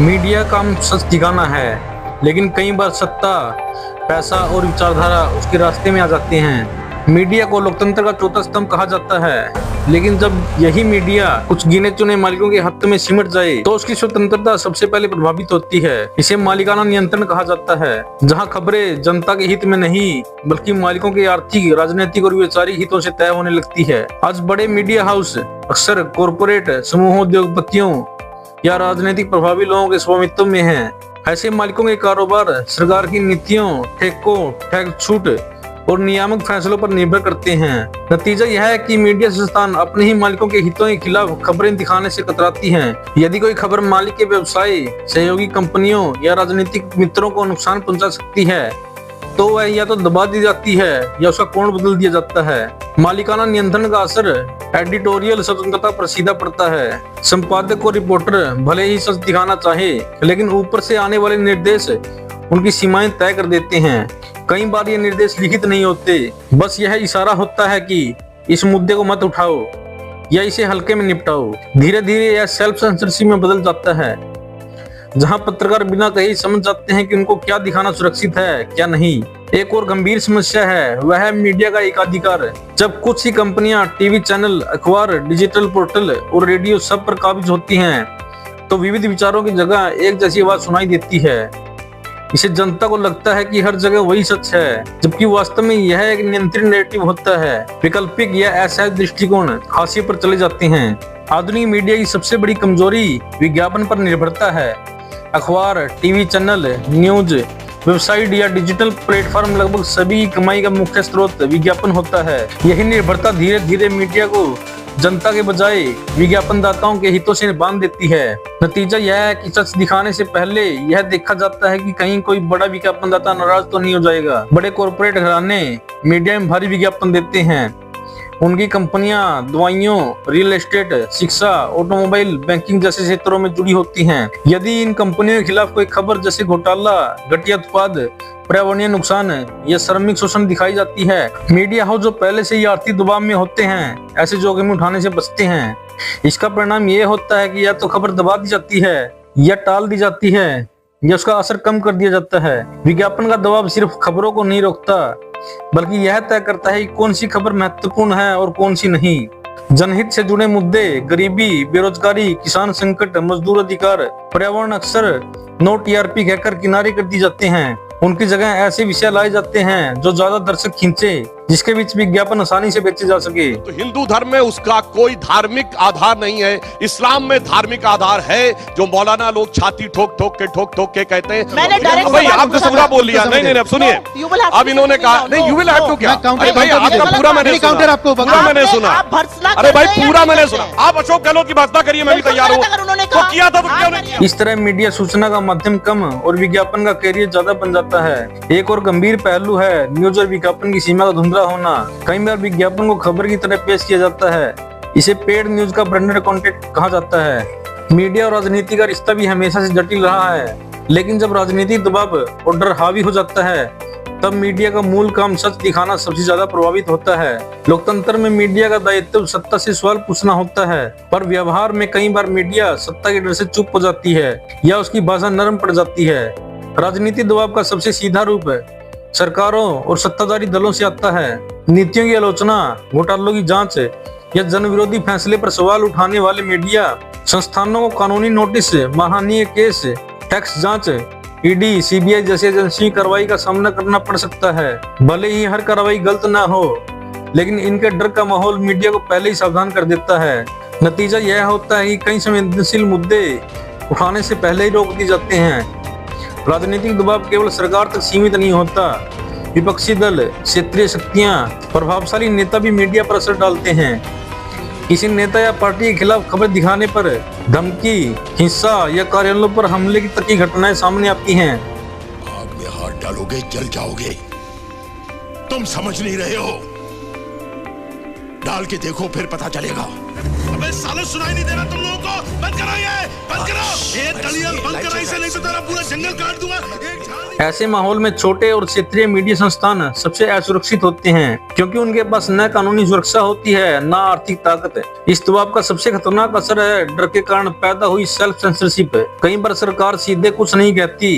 Media का काम सच दिखाना है, लेकिन कई बार सत्ता, पैसा और विचारधारा उसके रास्ते में आ जाते हैं। मीडिया को लोकतंत्र का चौथा स्तंभ कहा जाता है, लेकिन जब यही मीडिया कुछ गिने चुने मालिकों के हाथ में सिमट जाए तो उसकी स्वतंत्रता सबसे पहले प्रभावित होती है। इसे मालिकाना नियंत्रण कहा जाता है, जहां खबरें जनता के हित में नहीं बल्कि मालिकों के आर्थिक, राजनीतिक और वैचारिक हितों से तय होने लगती है। आज बड़े मीडिया हाउस अक्सर कॉरपोरेट समूहों, उद्योगपतियों या राजनीतिक प्रभावी लोगों के स्वामित्व में है। ऐसे मालिकों के कारोबार सरकार की नीतियों, ठेकों, ठेक छूट और नियामक फैसलों पर निर्भर करते हैं। नतीजा यह है कि मीडिया संस्थान अपने ही मालिकों के हितों के खिलाफ खबरें दिखाने से कतराती हैं। यदि कोई खबर मालिक के व्यवसाय, सहयोगी कंपनियों या राजनीतिक मित्रों को नुकसान पहुंचा सकती है तो वह या तो दबा दी जाती है या उसका कोण बदल दिया जाता है। मालिकाना नियंत्रण का असर एडिटोरियल स्वतंत्रता पर सीधा पड़ता है। संपादक और रिपोर्टर भले ही सच दिखाना चाहे, लेकिन ऊपर से आने वाले निर्देश उनकी सीमाएं तय कर देते हैं। कई बार ये निर्देश लिखित नहीं होते, बस यह इशारा होता है कि इस मुद्दे को मत उठाओ या इसे हल्के में निपटाओ। धीरे धीरे यह सेल्फ सेंसरशिप में बदल जाता है, जहां पत्रकार बिना कहे समझ जाते हैं कि उनको क्या दिखाना सुरक्षित है, क्या नहीं। एक और गंभीर समस्या है, वह है मीडिया का एकाधिकार। जब कुछ ही कंपनियां टीवी चैनल, अखबार, डिजिटल पोर्टल और रेडियो सब पर काबिज होती हैं, तो विविध विचारों की जगह एक जैसी आवाज सुनाई देती है। इसे जनता को लगता है कि हर जगह वही सच है, जबकि वास्तव में यह एक नियंत्रित नैरेटिव होता है। वैकल्पिक या असहज दृष्टिकोण हाशिए पर चले जाते हैं। आधुनिक मीडिया की सबसे बड़ी कमजोरी विज्ञापन पर निर्भरता है। अखबार, टीवी चैनल, न्यूज, वेबसाइट या डिजिटल प्लेटफॉर्म, लगभग सभी की कमाई का मुख्य स्रोत विज्ञापन होता है। यही निर्भरता धीरे धीरे मीडिया को जनता के बजाय विज्ञापनदाताओं के हितों से बांध देती है। नतीजा यह है कि सच दिखाने से पहले यह देखा जाता है कि कहीं कोई बड़ा विज्ञापनदाता नाराज तो नहीं हो जाएगा। बड़े कॉर्पोरेट घराने मीडिया में भारी विज्ञापन देते हैं। उनकी कंपनियां दवाइयों, रियल एस्टेट, शिक्षा, ऑटोमोबाइल, बैंकिंग जैसे क्षेत्रों में जुड़ी होती हैं। यदि इन कंपनियों के खिलाफ कोई खबर जैसे घोटाला, घटिया उत्पाद, पर्यावरणीय नुकसान या श्रमिक शोषण दिखाई जाती है, मीडिया हाउस जो पहले से ही आर्थिक दबाव में होते हैं, ऐसे जोखिम उठाने से बचते हैं। इसका परिणाम ये होता है कि या तो खबर दबा दी जाती है या टाल दी जाती है या उसका असर कम कर दिया जाता है। विज्ञापन का दबाव सिर्फ खबरों को नहीं रोकता, बल्कि यह तय करता है कि कौन सी खबर महत्वपूर्ण है और कौन सी नहीं। जनहित से जुड़े मुद्दे, गरीबी, बेरोजगारी, किसान संकट, मजदूर अधिकार, पर्यावरण अक्सर नो टीआरपी कहकर किनारे कर दी जाते हैं। उनकी जगह ऐसे विषय लाए जाते हैं जो ज्यादा दर्शक खींचे, जिसके बीच विज्ञापन आसानी से बेचे जा सके। तो हिंदू धर्म में उसका कोई धार्मिक आधार नहीं है। इस्लाम में धार्मिक आधार है, जो मौलाना लोग छाती ठोक ठोक के कहते हैं। भाई आपने पूरा बोल लिया। नहीं, अब सुनिए, अब इन्होंने कहा नहीं, यू विल हैव टू क्या? अरे भाई आपका पूरा मैंने सुना, पूरा मैंने सुना। अरे भाई पूरा मैंने सुना। आप अशोक गहलोत की बात ना करिए, मैं भी तैयार हूँ। तो किया था तो क्यों नहीं किया? इस तरह मीडिया सूचना का माध्यम कम और विज्ञापन का कैरियर ज्यादा बन जाता है। एक और गंभीर पहलू है न्यूज और विज्ञापन की सीमा का धुंधला होना। कई बार विज्ञापन को खबर की तरह पेश किया जाता है। इसे पेड न्यूज का ब्रांडेड कंटेंट कहा जाता है। मीडिया और राजनीति का रिश्ता भी हमेशा से जटिल रहा है, लेकिन जब राजनीतिक दबाव और डर हावी हो जाता है, तब मीडिया का मूल काम सच दिखाना सबसे ज्यादा प्रभावित होता है। लोकतंत्र में मीडिया का दायित्व सत्ता से सवाल पूछना होता है, पर व्यवहार में कई बार मीडिया सत्ता के डर से चुप हो जाती है या उसकी भाषा नरम पड़ जाती है। राजनीतिक दबाव का सबसे सीधा रूप सरकारों और सत्ताधारी दलों से आता है। नीतियों की आलोचना, घोटालों की जांच या जन विरोधी फैसले पर सवाल उठाने वाले मीडिया संस्थानों को कानूनी नोटिस, मानहानि केस, टैक्स जांच, ईडी, सीबीआई जैसी एजेंसी कार्रवाई का सामना करना पड़ सकता है। भले ही हर कार्रवाई गलत ना हो, लेकिन इनके डर का माहौल मीडिया को पहले ही सावधान कर देता है। नतीजा यह होता है कि कई संवेदनशील मुद्दे उठाने से पहले ही रोक दिए जाते हैं। राजनीतिक दबाव केवल सरकार तक सीमित नहीं होता। विपक्षी दल, क्षेत्रीय शक्तियां, प्रभावशाली नेता भी मीडिया पर असर डालते हैं। किसी नेता या पार्टी के खिलाफ खबर दिखाने पर धमकी, हिंसा या कार्यालयों पर हमले की तक की घटनाएं सामने आती हैं। आग में हाथ डालोगे जल जाओगे, तुम समझ नहीं रहे हो। डाल के देखो फिर पता चलेगा। अबे सालों सुनाई नहीं दे रहा तुम लोगों को? बंद करो ये, बंद करो ये दलियान बंद करो इसे, नहीं तो तेरा पूरा जंगल काट दूंगा। ऐसे माहौल में छोटे और क्षेत्रीय मीडिया संस्थान सबसे असुरक्षित होते हैं, क्योंकि उनके पास न कानूनी सुरक्षा होती है न आर्थिक ताकत। इस दबाव का सबसे खतरनाक असर है डर के कारण पैदा हुई सेल्फ सेंसरशिप। कई बार सरकार सीधे कुछ नहीं कहती,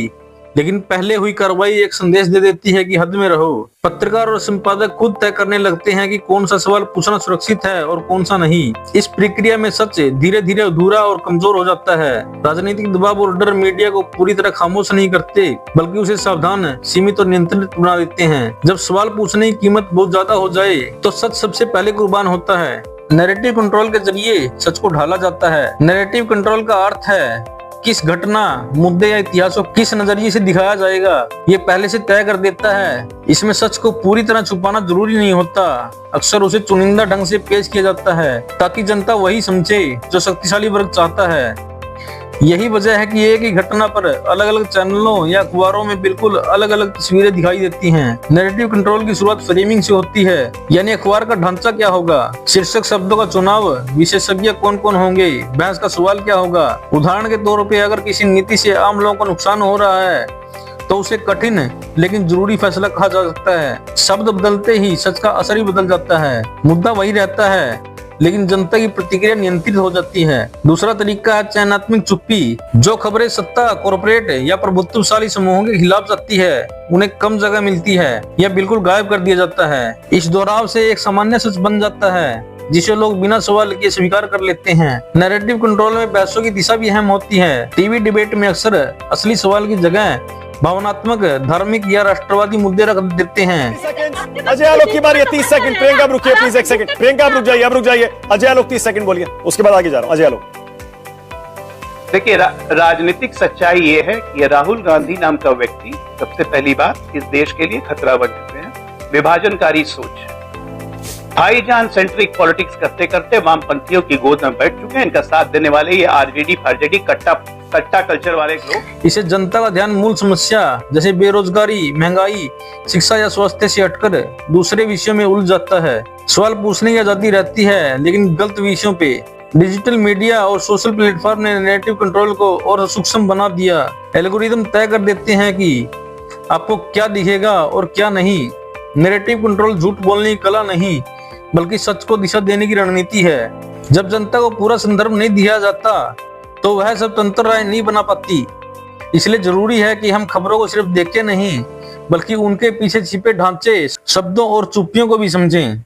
लेकिन पहले हुई कार्रवाई एक संदेश दे देती है कि हद में रहो। पत्रकार और संपादक खुद तय करने लगते हैं कि कौन सा सवाल पूछना सुरक्षित है और कौन सा नहीं। इस प्रक्रिया में सच धीरे धीरे अधूरा और कमजोर हो जाता है। राजनीतिक दबाव और डर मीडिया को पूरी तरह खामोश नहीं करते, बल्कि उसे सावधान, सीमित और नियंत्रित बना देते हैं। जब सवाल पूछने की कीमत बहुत ज्यादा हो जाए तो सच सबसे पहले कुर्बान होता है। नैरेटिव कंट्रोल के जरिए सच को ढाला जाता है। नैरेटिव कंट्रोल का अर्थ है किस घटना, मुद्दे या इतिहास को किस नजरिए से दिखाया जाएगा, ये पहले से तय कर देता है। इसमें सच को पूरी तरह छुपाना जरूरी नहीं होता, अक्सर उसे चुनिंदा ढंग से पेश किया जाता है ताकि जनता वही समझे जो शक्तिशाली वर्ग चाहता है। यही वजह है कि एक ही घटना पर अलग अलग चैनलों या अखबारों में बिल्कुल अलग अलग तस्वीरें दिखाई देती हैं। नैरेटिव कंट्रोल की शुरुआत फ्रेमिंग से होती है, यानी अखबार का ढांचा क्या होगा, शीर्षक शब्दों का चुनाव, विशेषज्ञ कौन कौन होंगे, बहस का सवाल क्या होगा। उदाहरण के तौर पे अगर किसी नीति से आम लोगों को नुकसान हो रहा है तो उसे कठिन लेकिन जरूरी फैसला कहा जा सकता है। शब्द बदलते ही सच का असर ही बदल जाता है। मुद्दा वही रहता है, लेकिन जनता की प्रतिक्रिया नियंत्रित हो जाती है। दूसरा तरीका है चयनात्मक चुप्पी। जो खबरें सत्ता, कॉर्पोरेट या प्रभुत्वशाली समूहों के खिलाफ जाती है, उन्हें कम जगह मिलती है या बिल्कुल गायब कर दिया जाता है। इस दोहराव से एक सामान्य सच बन जाता है जिसे लोग बिना सवाल किए स्वीकार कर लेते हैं। नैरेटिव कंट्रोल में बहसों की दिशा भी अहम होती है। टीवी डिबेट में अक्सर असली सवाल की जगह भावनात्मक, धार्मिक या राष्ट्रवादी मुद्दे रख देते हैं। अजय आलोक की बारी है, 30 सेकंड। प्रियंका आप रुकिए प्लीज, 1 सेकंड। प्रियंका आप रुक जाइए, अब रुक जाइए। अजय आलोक 30 सेकंड बोलिए, उसके बाद आगे जा रहा हूं। अजय आलोक देखिए, राजनीतिक सच्चाई ये है कि ये राहुल गांधी नाम का व्यक्ति सबसे पहली बार इस देश के लिए खतरा बन चुके हैं। विभाजनकारी सोच, भाईजान सेंट्रिक पॉलिटिक्स करते करते वामपंथियों की गोद में बैठ चुके हैं। इनका साथ देने वाले ये आरजेडी फारजेडी कट्टा कल्चर वाले लोग। इसे जनता का ध्यान मूल समस्या जैसे बेरोजगारी, महंगाई, शिक्षा या स्वास्थ्य से हटकर दूसरे विषयों में उलझ जाता है। सवाल पूछने की आजादी रहती है, लेकिन गलत विषयों पे। डिजिटल मीडिया और सोशल प्लेटफॉर्म ने नैरेटिव कंट्रोल को और सूक्ष्म बना दिया। एल्गोरिदम तय कर देते हैं कि आपको क्या दिखेगा और क्या नहीं। नैरेटिव कंट्रोल झूठ बोलने की कला नहीं, बल्कि सच को दिशा देने की रणनीति है। जब जनता को पूरा संदर्भ नहीं दिया जाता तो वह सब तंत्र राय नहीं बना पाती। इसलिए जरूरी है कि हम खबरों को सिर्फ देखें नहीं, बल्कि उनके पीछे छिपे ढांचे, शब्दों और चुप्पियों को भी समझें।